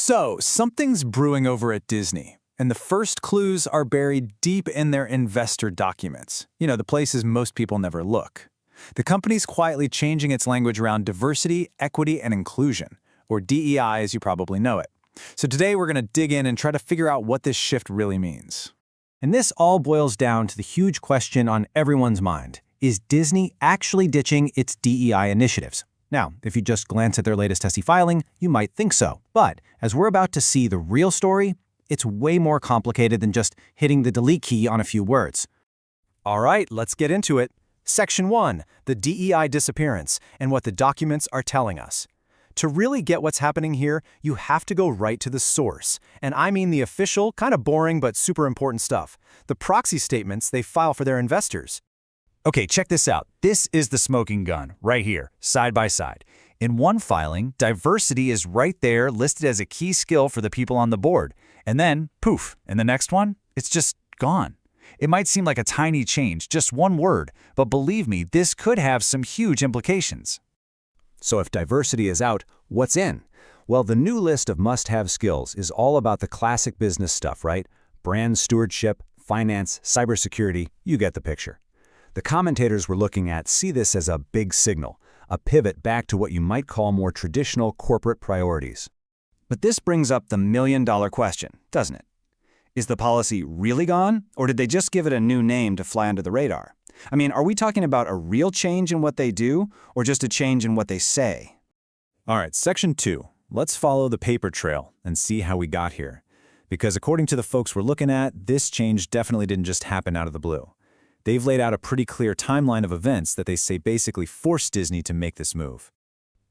So, something's brewing over at Disney, and the first clues are buried deep in their investor documents. The places most people never look. The company's quietly changing its language around diversity, equity, and inclusion, or DEI as you probably know it. So today we're going to dig in and try to figure out what this shift really means. And this all boils down to the huge question on everyone's mind. Is Disney actually ditching its DEI initiatives? Now, if you just glance at their latest SEC filing, you might think so. But as we're about to see the real story, it's way more complicated than just hitting the delete key on a few words. All right, let's get into it. Section 1, the DEI disappearance and what the documents are telling us. To really get what's happening here, you have to go right to the source. And I mean the official, kind of boring but super important stuff. The proxy statements they file for their investors. Okay, check this out. This is the smoking gun, right here, side by side. In one filing, diversity is right there listed as a key skill for the people on the board. And then, poof, in the next one, it's just gone. It might seem like a tiny change, just one word, but believe me, this could have some huge implications. So if diversity is out, what's in? Well, the new list of must-have skills is all about the classic business stuff, right? Brand stewardship, finance, cybersecurity, you get the picture. The commentators we're looking at see this as a big signal, a pivot back to what you might call more traditional corporate priorities. But this brings up the million-dollar question, doesn't it? Is the policy really gone, or did they just give it a new name to fly under the radar? I mean, are we talking about a real change in what they do, or just a change in what they say? All right, Section 2. Let's follow the paper trail and see how we got here. Because according to the folks we're looking at, this change definitely didn't just happen out of the blue. They've laid out a pretty clear timeline of events that they say basically forced Disney to make this move.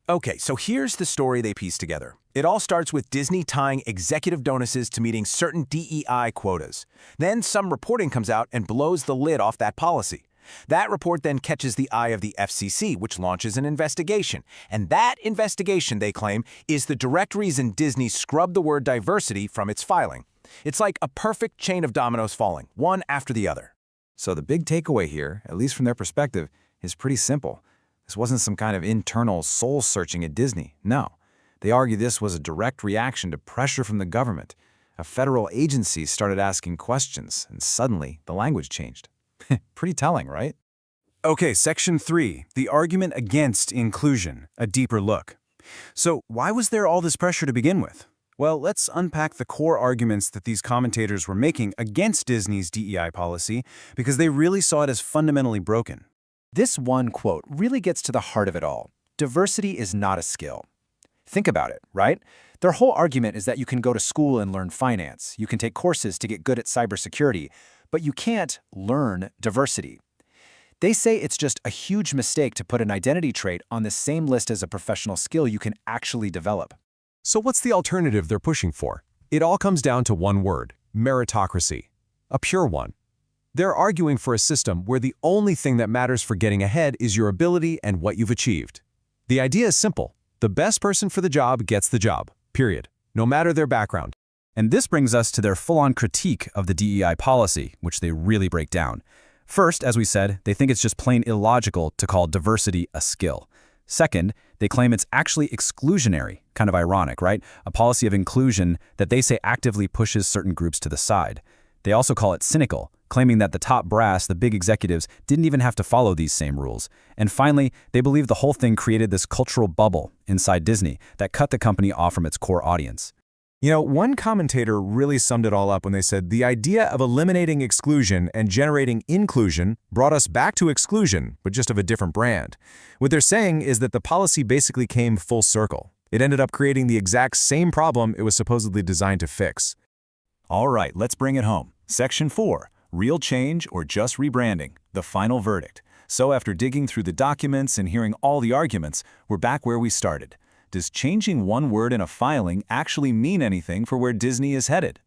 Okay, so here's the story they pieced together. It all starts with Disney tying executive bonuses to meeting certain DEI quotas. Then some reporting comes out and blows the lid off that policy. That report then catches the eye of the FCC, which launches an investigation. And that investigation, they claim, is the direct reason Disney scrubbed the word diversity from its filing. It's like a perfect chain of dominoes falling, one after the other. So the big takeaway here, at least from their perspective, is pretty simple. This wasn't some kind of internal soul-searching at Disney. No. They argue this was a direct reaction to pressure from the government. A federal agency started asking questions, and suddenly the language changed. Pretty telling, right? Okay, Section 3, the argument against inclusion, a deeper look. So why was there all this pressure to begin with? Well, let's unpack the core arguments that these commentators were making against Disney's DEI policy because they really saw it as fundamentally broken. This one quote really gets to the heart of it all. Diversity is not a skill. Think about it, right? Their whole argument is that you can go to school and learn finance. You can take courses to get good at cybersecurity, but you can't learn diversity. They say it's just a huge mistake to put an identity trait on the same list as a professional skill you can actually develop. So what's the alternative they're pushing for? It all comes down to one word: meritocracy. A pure one. They're arguing for a system where the only thing that matters for getting ahead is your ability and what you've achieved. The idea is simple. The best person for the job gets the job, period, no matter their background. And this brings us to their full-on critique of the DEI policy, which they really break down. First, as we said, they think it's just plain illogical to call diversity a skill. Second, they claim it's actually exclusionary, kind of ironic, right? A policy of inclusion that they say actively pushes certain groups to the side. They also call it cynical, claiming that the top brass, the big executives, didn't even have to follow these same rules. And finally, they believe the whole thing created this cultural bubble inside Disney that cut the company off from its core audience. One commentator really summed it all up when they said, the idea of eliminating exclusion and generating inclusion brought us back to exclusion, but just of a different brand. What they're saying is that the policy basically came full circle. It ended up creating the exact same problem it was supposedly designed to fix. All right, let's bring it home. Section 4, real change or just rebranding, the final verdict. So after digging through the documents and hearing all the arguments, we're back where we started. Does changing one word in a filing actually mean anything for where Disney is headed?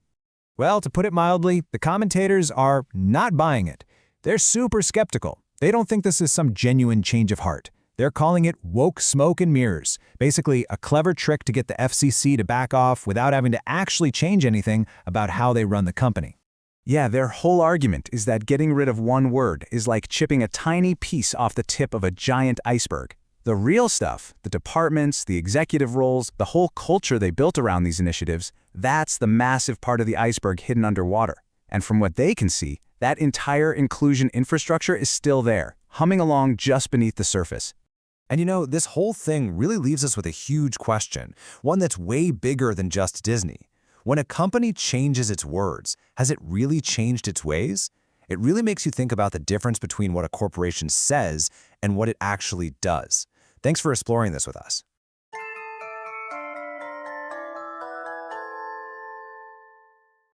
Well, to put it mildly, the commentators are not buying it. They're super skeptical. They don't think this is some genuine change of heart. They're calling it woke smoke and mirrors, basically a clever trick to get the FCC to back off without having to actually change anything about how they run the company. Yeah, their whole argument is that getting rid of one word is like chipping a tiny piece off the tip of a giant iceberg. The real stuff, the departments, the executive roles, the whole culture they built around these initiatives, that's the massive part of the iceberg hidden underwater. And from what they can see, that entire inclusion infrastructure is still there, humming along just beneath the surface. And you know, this whole thing really leaves us with a huge question, one that's way bigger than just Disney. When a company changes its words, has it really changed its ways? It really makes you think about the difference between what a corporation says and what it actually does. Thanks for exploring this with us.